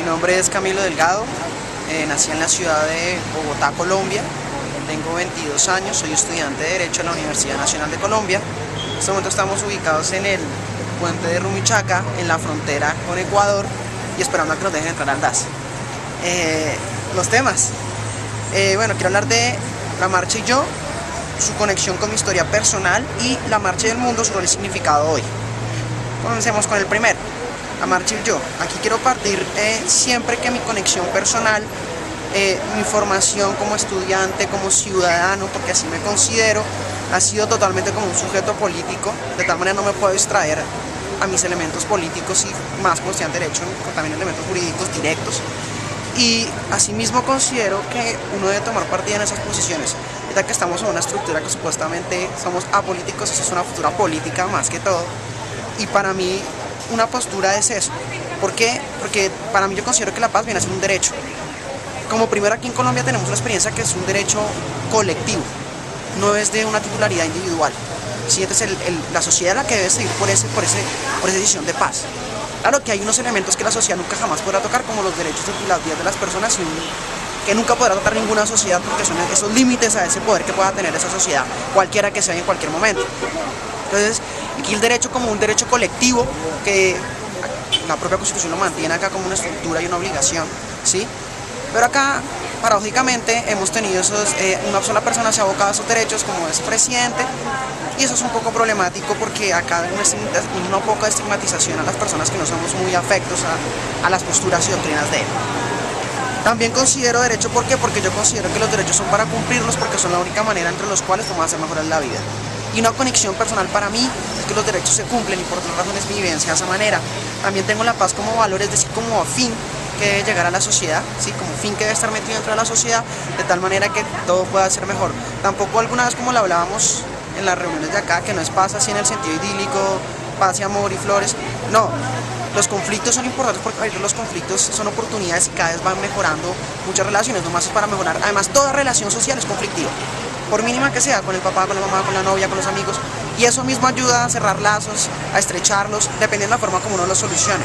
Mi nombre es Camilo Delgado, nací en la ciudad de Bogotá, Colombia. Tengo 22 años, soy estudiante de Derecho en la Universidad Nacional de Colombia. En este momento estamos ubicados en el puente de Rumichaca, en la frontera con Ecuador, y esperando a que nos dejen entrar al DAS. Los temas. Bueno, quiero hablar de la marcha y yo, su conexión con mi historia personal y la marcha y el mundo, su rol y significado hoy. Comencemos con el primero, la marcha y yo. Aquí quiero partir siempre que mi conexión personal, mi formación como estudiante, como ciudadano, porque así me considero, ha sido totalmente como un sujeto político. De tal manera no me puedo extraer a mis elementos políticos y más como estudiante de Derecho, también elementos jurídicos directos. Y asimismo considero que uno debe tomar partida en esas posiciones, ya que estamos en una estructura que supuestamente somos apolíticos. Eso es una postura política más que todo, y para mí una postura es eso. ¿Por qué? Porque para mí yo considero que la paz viene a ser un derecho. Como primero, aquí en Colombia tenemos una experiencia que es un derecho colectivo, no es de una titularidad individual. ¿Sí? Entonces la sociedad es la que debe seguir por esa decisión de paz. Claro que hay unos elementos que la sociedad nunca jamás podrá tocar, como los derechos y las vidas de las personas, que nunca podrá tocar ninguna sociedad, porque son esos límites a ese poder que pueda tener esa sociedad, cualquiera que sea en cualquier momento. Entonces, aquí el derecho como un derecho colectivo, que la propia Constitución lo mantiene acá como una estructura y una obligación, ¿sí? Pero acá, paradójicamente, hemos tenido una sola persona se ha abocado a esos derechos, como es presidente, y eso es un poco problemático porque acá hay una poca estigmatización a las personas que no somos muy afectos a las posturas y doctrinas de él. También considero derecho, ¿por qué? Porque yo considero que los derechos son para cumplirlos, porque son la única manera entre los cuales podemos hacer mejorar la vida. Y una conexión personal para mí es que los derechos se cumplen, y por otras razones mi vivencia de esa manera. También tengo la paz como valor, es decir, como fin que debe llegar a la sociedad, ¿sí? Como fin que debe estar metido dentro de la sociedad, de tal manera que todo pueda ser mejor. Tampoco alguna vez, como lo hablábamos en las reuniones de acá, que no es paz así en el sentido idílico, paz y amor y flores. No, los conflictos son importantes porque los conflictos son oportunidades y cada vez van mejorando muchas relaciones, nomás es para mejorar. Además, toda relación social es conflictiva, por mínima que sea, con el papá, con la mamá, con la novia, con los amigos, y eso mismo ayuda a cerrar lazos, a estrecharlos, dependiendo de la forma como uno los solucione.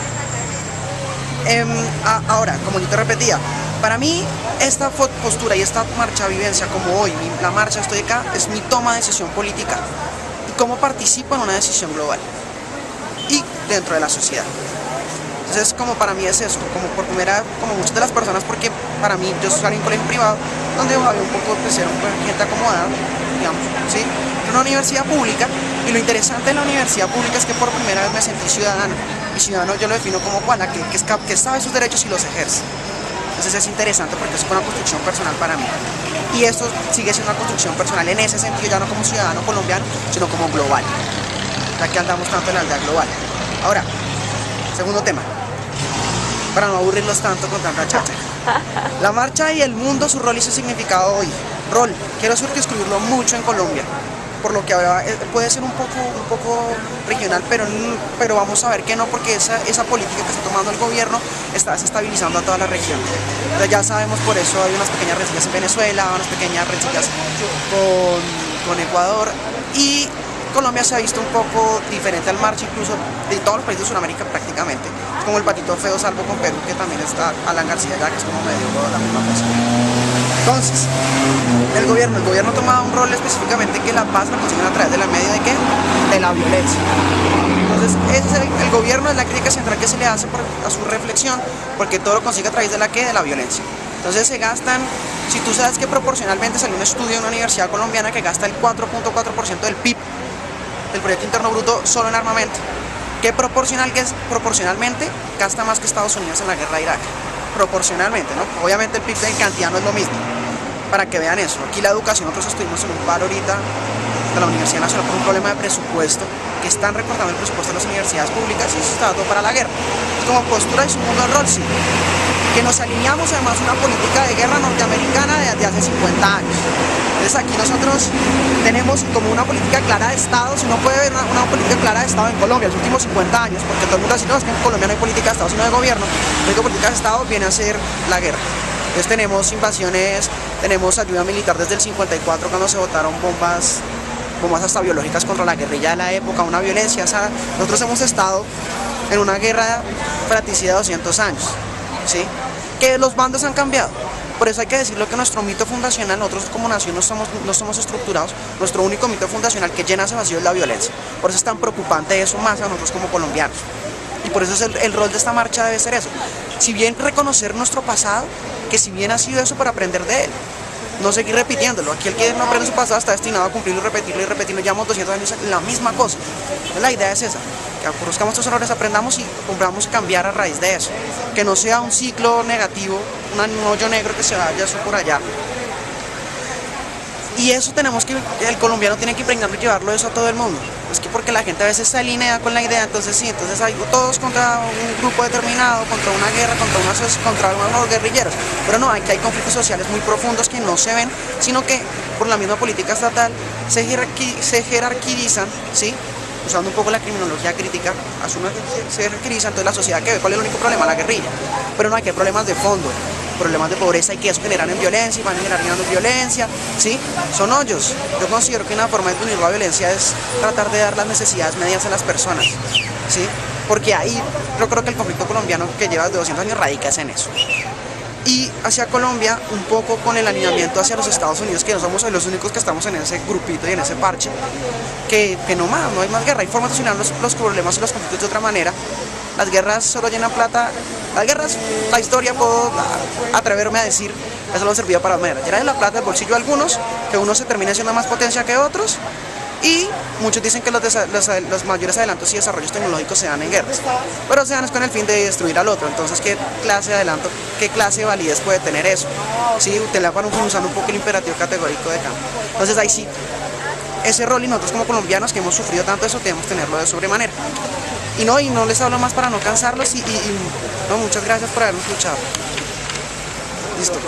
Ahora, como yo te repetía, para mí esta postura y esta marcha vivencia, como hoy, la marcha Estoy Acá, es mi toma de decisión política y cómo participo en una decisión global y dentro de la sociedad. Entonces, como para mí es eso, como por primera, como muchas de las personas, porque para mí yo salí en un colegio privado donde había un poco de ser gente acomodada, digamos, ¿sí? En una universidad pública, y lo interesante de la universidad pública es que por primera vez me sentí ciudadano, y ciudadano yo lo defino como cual, que sabe sus derechos y los ejerce. Entonces es interesante porque es una construcción personal para mí, y esto sigue siendo una construcción personal en ese sentido, ya no como ciudadano colombiano, sino como global, ya que andamos tanto en la aldea global. Ahora, segundo tema, para no aburrirlos tanto con tanta chacha. La marcha y el mundo, su rol y su significado hoy. Rol, quiero circunscribirlo mucho en Colombia, por lo que ahora puede ser un poco regional, pero vamos a ver que no, porque esa política que está tomando el gobierno está desestabilizando a toda la región. Entonces ya sabemos, por eso hay unas pequeñas rencillas en Venezuela, unas pequeñas rencillas con Ecuador, y Colombia se ha visto un poco diferente al marcha, incluso de todos los países de Sudamérica prácticamente. Es como el patito feo, salvo con Perú, que también está Alan García ya, que es como medio la misma cosa. Entonces, el gobierno toma un rol específicamente que la paz la consiguen a través de la medio de ¿qué? De la violencia. Entonces, el gobierno es la crítica central que se le hace a su reflexión, porque todo lo consigue a través de de la violencia. Entonces se gastan, si tú sabes que proporcionalmente salió un estudio en una universidad colombiana que gasta el 4.4% del PIB, del Producto Interno Bruto, solo en armamento, que proporcionalmente gasta más que Estados Unidos en la guerra de Irak, proporcionalmente, ¿no? Obviamente el PIB en cantidad no es lo mismo, para que vean eso. Aquí la educación, nosotros estuvimos en un paro ahorita de la Universidad Nacional por un problema de presupuesto, que están recortando el presupuesto de las universidades públicas, y eso está todo para la guerra. Es como postura y su mundo de rol, sí, que nos alineamos además a una política de guerra norteamericana desde hace 50 años. Entonces aquí nosotros tenemos como una política clara de Estado, si no puede haber una política clara de Estado en Colombia, los últimos 50 años, porque todo el mundo dice, no, es que en Colombia no hay política de Estado, sino de gobierno. La única política de Estado viene a ser la guerra. Entonces tenemos invasiones, tenemos ayuda militar desde el 54, cuando se botaron bombas hasta biológicas contra la guerrilla de la época, una violencia. Nosotros hemos estado en una guerra fratricida de 200 años. ¿sí? Que los bandos han cambiado. Por eso hay que decirlo que nuestro mito fundacional, nosotros como nación no somos estructurados, nuestro único mito fundacional que llena ese vacío es la violencia. Por eso es tan preocupante eso más a nosotros como colombianos. Y por eso es el rol de esta marcha debe ser eso. Si bien reconocer nuestro pasado, que si bien ha sido eso para aprender de él, no seguir repitiéndolo. Aquí el que no aprende su pasado está destinado a cumplirlo y repetirlo. Llevamos 200 años la misma cosa. Entonces, la idea es esa, que conozcamos estos errores, aprendamos y compramos cambiar a raíz de eso. Que no sea un ciclo negativo, un hoyo negro que se vaya eso por allá. Y eso el colombiano tiene que impregnarlo y llevarlo eso a todo el mundo. Es que porque la gente a veces se alinea con la idea, entonces hay todos contra un grupo determinado, contra una guerra, contra unos guerrilleros. Pero no, hay conflictos sociales muy profundos que no se ven, sino que por la misma política estatal se jerarquizan, ¿sí? Usando un poco la criminología crítica, se jerarquiza, entonces la sociedad que ve cuál es el único problema, la guerrilla. Pero no, hay problemas de fondo, problemas de pobreza y que eso generan en violencia y van generando violencia, ¿sí? Son hoyos. Yo considero que una forma de unir la violencia es tratar de dar las necesidades medias a las personas, ¿sí? Porque ahí yo creo que el conflicto colombiano que lleva de 200 años radica en eso. Y hacia Colombia, un poco con el alineamiento hacia los Estados Unidos, que no somos los únicos que estamos en ese grupito y en ese parche, que no hay más guerra, hay formas de solucionar los problemas y los conflictos de otra manera. Las guerras solo llenan plata, la historia puedo atreverme a decir, eso lo ha servido para llenar la plata del bolsillo a algunos, que uno se termine siendo más potencia que otros, y muchos dicen que los mayores adelantos y desarrollos tecnológicos se dan en guerras, pero se dan es con el fin de destruir al otro. Entonces, ¿qué clase de adelanto, qué clase de validez puede tener eso? ¿Sí? Usando un poco el imperativo categórico de Kant. Entonces ahí sí, ese rol, y nosotros como colombianos que hemos sufrido tanto eso, debemos tenerlo de sobremanera. Y no les hablo más para no cansarlos, no, muchas gracias por habernos escuchado. Listo.